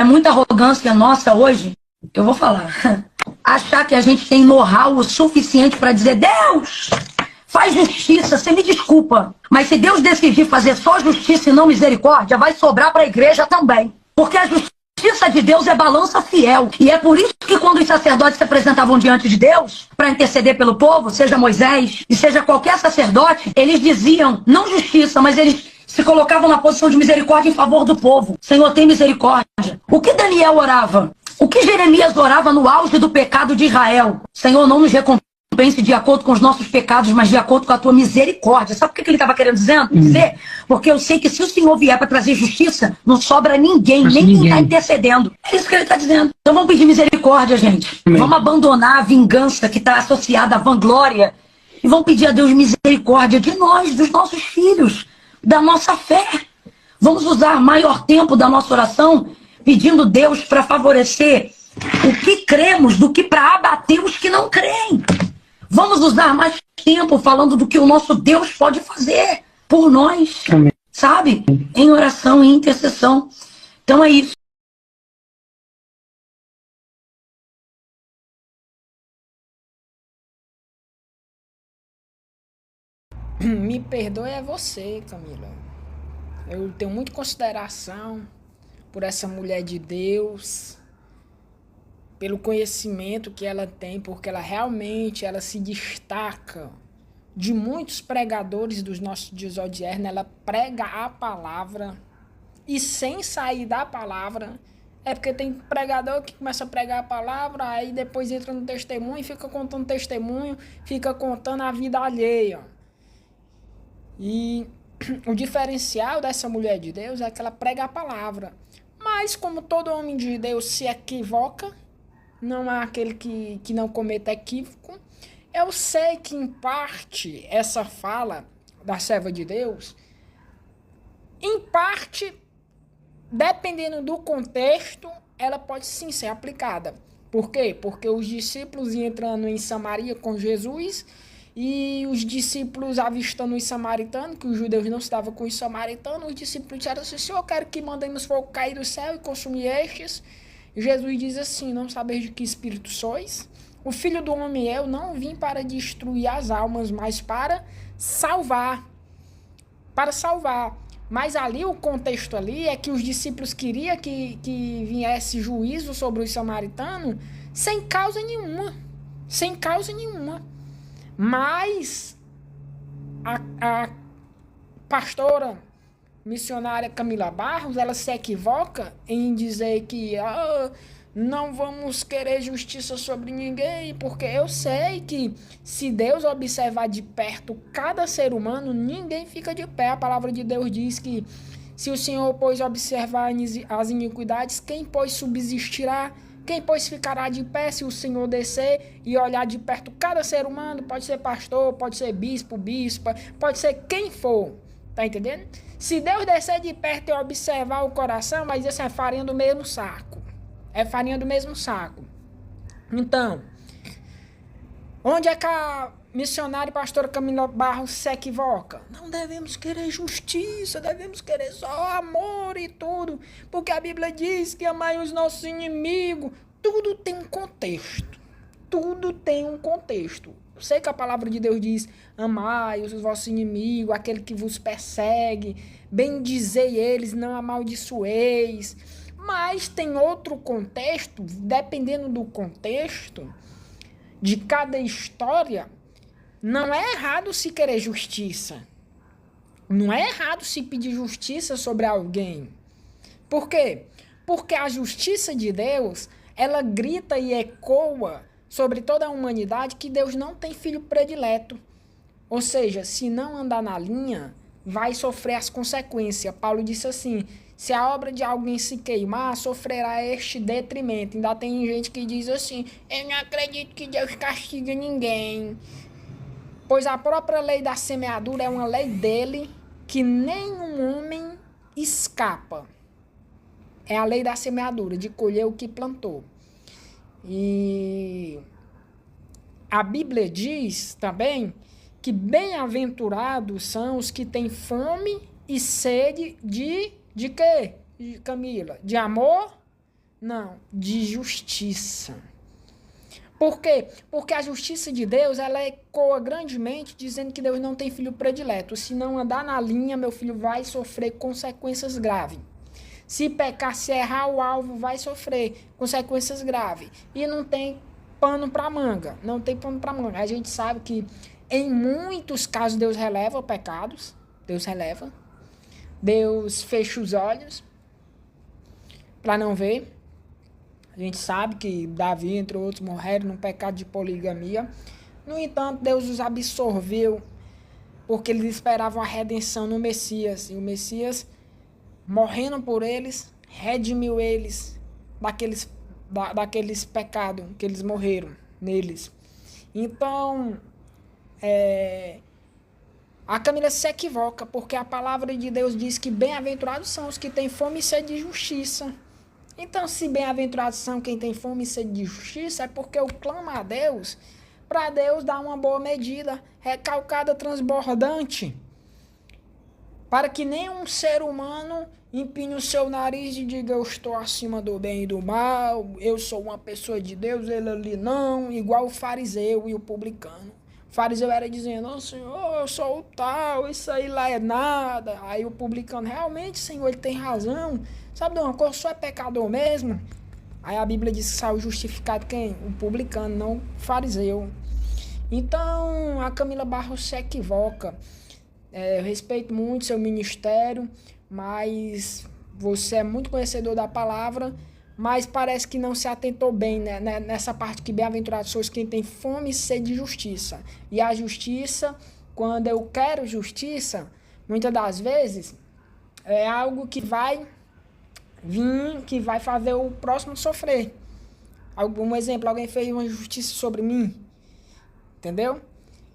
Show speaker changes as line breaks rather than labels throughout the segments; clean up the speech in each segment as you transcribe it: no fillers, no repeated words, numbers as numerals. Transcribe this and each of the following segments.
muita arrogância nossa hoje, eu vou falar, achar que a gente tem know-how o suficiente para dizer: Deus, faz justiça, você me desculpa, mas se Deus decidir fazer só justiça e não misericórdia, vai sobrar para a igreja também. Porque a justiça de Deus é balança fiel. E é por isso que quando os sacerdotes se apresentavam diante de Deus para interceder pelo povo, seja Moisés e seja qualquer sacerdote, eles diziam não justiça, mas eles se colocavam na posição de misericórdia em favor do povo. Senhor, tem misericórdia. O que Daniel orava? O que Jeremias orava no auge do pecado de Israel? Senhor, não nos recompense de acordo com os nossos pecados, mas de acordo com a tua misericórdia. Sabe o que ele estava querendo dizer? Porque eu sei que se o Senhor vier para trazer justiça, não sobra ninguém, nem quem está intercedendo. É isso que ele está dizendo. Então vamos pedir misericórdia, gente. Vamos abandonar a vingança que está associada à vanglória e vamos pedir a Deus misericórdia de nós, dos nossos filhos, da nossa fé. Vamos usar maior tempo da nossa oração pedindo Deus para favorecer o que cremos do que para abater os que não creem. Vamos usar mais tempo falando do que o nosso Deus pode fazer por nós, sabe? Em oração e intercessão. Então é isso.
Me perdoe é você, Camila. Eu tenho muita consideração por essa mulher de Deus, pelo conhecimento que ela tem, porque ela realmente se destaca de muitos pregadores dos nossos dias odiernos. Ela prega a palavra e sem sair da palavra. É porque tem pregador que começa a pregar a palavra, aí depois entra no testemunho e fica contando testemunho, fica contando a vida alheia. E o diferencial dessa mulher de Deus é que ela prega a palavra. Mas como todo homem de Deus se equivoca, não há aquele que não cometa equívoco. Eu sei que, em parte, essa fala da serva de Deus, em parte, dependendo do contexto, ela pode sim ser aplicada. Por quê? Porque os discípulos iam entrando em Samaria com Jesus e os discípulos avistando os samaritanos, que os judeus não estavam com os samaritanos, os discípulos disseram assim: Senhor, eu quero que mandemos fogo cair do céu e consumir estes. Jesus diz assim: não sabeis de que espírito sois? O Filho do Homem eu não vim para destruir as almas, mas para salvar. Para salvar. Mas ali, o contexto ali é que os discípulos queriam que viesse juízo sobre os samaritanos sem causa nenhuma. Sem causa nenhuma. Mas a pastora missionária Camila Barros, ela se equivoca em dizer que não vamos querer justiça sobre ninguém, porque eu sei que se Deus observar de perto cada ser humano, ninguém fica de pé. A palavra de Deus diz que se o Senhor, pois, observar as iniquidades, quem, pois, subsistirá? Quem, pois, ficará de pé se o Senhor descer e olhar de perto cada ser humano? Pode ser pastor, pode ser bispo, bispa, pode ser quem for. Tá entendendo? Se Deus descer de perto e observar o coração, vai dizer assim: é farinha do mesmo saco. É farinha do mesmo saco. Então, onde é que a missionária e pastora Camila Barros se equivoca? Não devemos querer justiça, devemos querer só amor e tudo, porque a Bíblia diz que amai os nossos inimigos. Tudo tem um contexto. Tudo tem um contexto. Eu sei que a palavra de Deus diz: amai os vossos inimigos, aquele que vos persegue, bendizei eles, não amaldiçoeis. Mas tem outro contexto, dependendo do contexto de cada história. Não é errado se querer justiça. Não é errado se pedir justiça sobre alguém. Por quê? Porque a justiça de Deus, ela grita e ecoa sobre toda a humanidade que Deus não tem filho predileto. Ou seja, se não andar na linha, vai sofrer as consequências. Paulo disse assim: se a obra de alguém se queimar, sofrerá este detrimento. Ainda tem gente que diz assim: eu não acredito que Deus castiga ninguém. Pois a própria lei da semeadura é uma lei dele, que nenhum homem escapa. É a lei da semeadura, de colher o que plantou. E a Bíblia diz também que bem-aventurados são os que têm fome e sede de quê, Camila? De amor Não, de justiça. Por quê? Porque a justiça de Deus, ela ecoa grandemente dizendo que Deus não tem filho predileto. Se não andar na linha, meu filho vai sofrer consequências graves. Se pecar, se errar o alvo, vai sofrer consequências graves. E não tem pano para manga. Não tem pano para manga. A gente sabe que em muitos casos Deus releva pecados. Deus releva. Deus fecha os olhos para não ver. A gente sabe que Davi, entre outros, morreram num pecado de poligamia. No entanto, Deus os absorveu porque eles esperavam a redenção no Messias. E o Messias, morrendo por eles, redimiu eles daqueles pecados que eles morreram neles. Então, a Camila se equivoca, porque a palavra de Deus diz que bem-aventurados são os que têm fome e sede de justiça. Então, se bem-aventurados são quem tem fome e sede de justiça, é porque eu clamo a Deus, para Deus dar uma boa medida, recalcada, transbordante, para que nenhum ser humano empine o seu nariz e diga: eu estou acima do bem e do mal, eu sou uma pessoa de Deus, ele ali não, igual o fariseu e o publicano. O fariseu era dizendo: oh, Senhor, eu sou o tal, isso aí lá é nada. Aí o publicano: realmente, Senhor, ele tem razão. Sabe de uma coisa, só é pecador mesmo. Aí a Bíblia diz que saiu justificado quem? O publicano, não o fariseu. Então, a Camila Barros se equivoca. Eu respeito muito seu ministério, mas você é muito conhecedor da palavra, mas parece que não se atentou bem, né, nessa parte que bem-aventurados sois quem tem fome e sede de justiça. E a justiça, quando eu quero justiça, muitas das vezes é algo que vai vir, que vai fazer o próximo sofrer. Um exemplo, alguém fez uma justiça sobre mim, entendeu?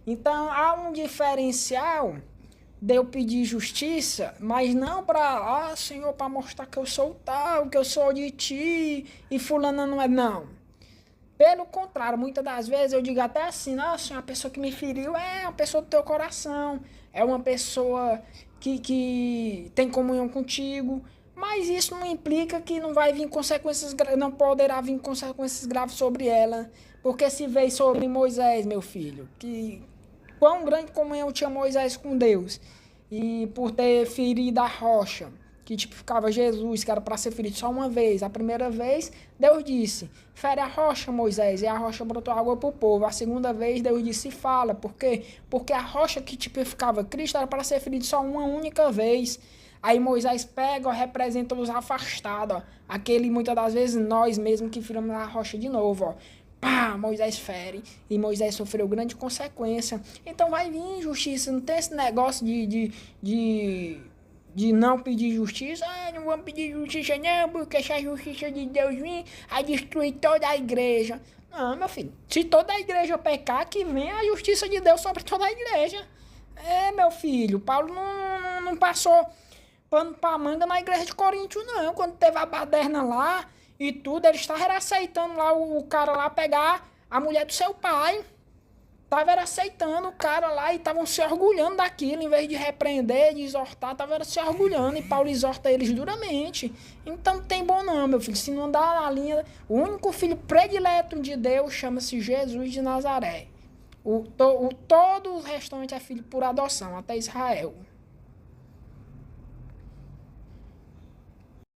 Então há um diferencial de eu pedir justiça, mas não para, Senhor, para mostrar que eu sou tal, que eu sou de ti, e fulana não é, não. Pelo contrário, muitas das vezes eu digo até assim: Senhor, a pessoa que me feriu é uma pessoa do teu coração, é uma pessoa que tem comunhão contigo, mas isso não implica que não vai vir consequências, não poderá vir consequências graves sobre ela, porque se veio sobre Moisés, meu filho, que quão grande comunhão tinha Moisés com Deus, e por ter ferido a rocha, que tipificava Jesus, que era para ser ferido só uma vez. A primeira vez, Deus disse: fere a rocha, Moisés, e a rocha brotou água para o povo. A segunda vez, Deus disse: fala. Por quê? Porque a rocha que tipificava Cristo era para ser ferido só uma única vez. Aí Moisés pega, representa os afastados, aquele, muitas das vezes, nós mesmos que firmamos a rocha de novo, ó. Pá, Moisés fere, e Moisés sofreu grande consequência. Então vai vir justiça, não tem esse negócio de não pedir justiça. Não vamos pedir justiça não, porque se a justiça de Deus vir, vai destruir toda a igreja. Não, meu filho, se toda a igreja pecar, que venha a justiça de Deus sobre toda a igreja. Meu filho, Paulo não passou pano pra manga na igreja de Corinto, não. Quando teve a baderna lá e tudo, eles estavam aceitando lá o cara lá pegar a mulher do seu pai. Estavam aceitando o cara lá e estavam se orgulhando daquilo, em vez de repreender, de exortar, estavam se orgulhando. E Paulo exorta eles duramente. Então não tem bom não, meu filho. Se não dá na linha, o único filho predileto de Deus chama-se Jesus de Nazaré. Todo o restante é filho por adoção, até Israel.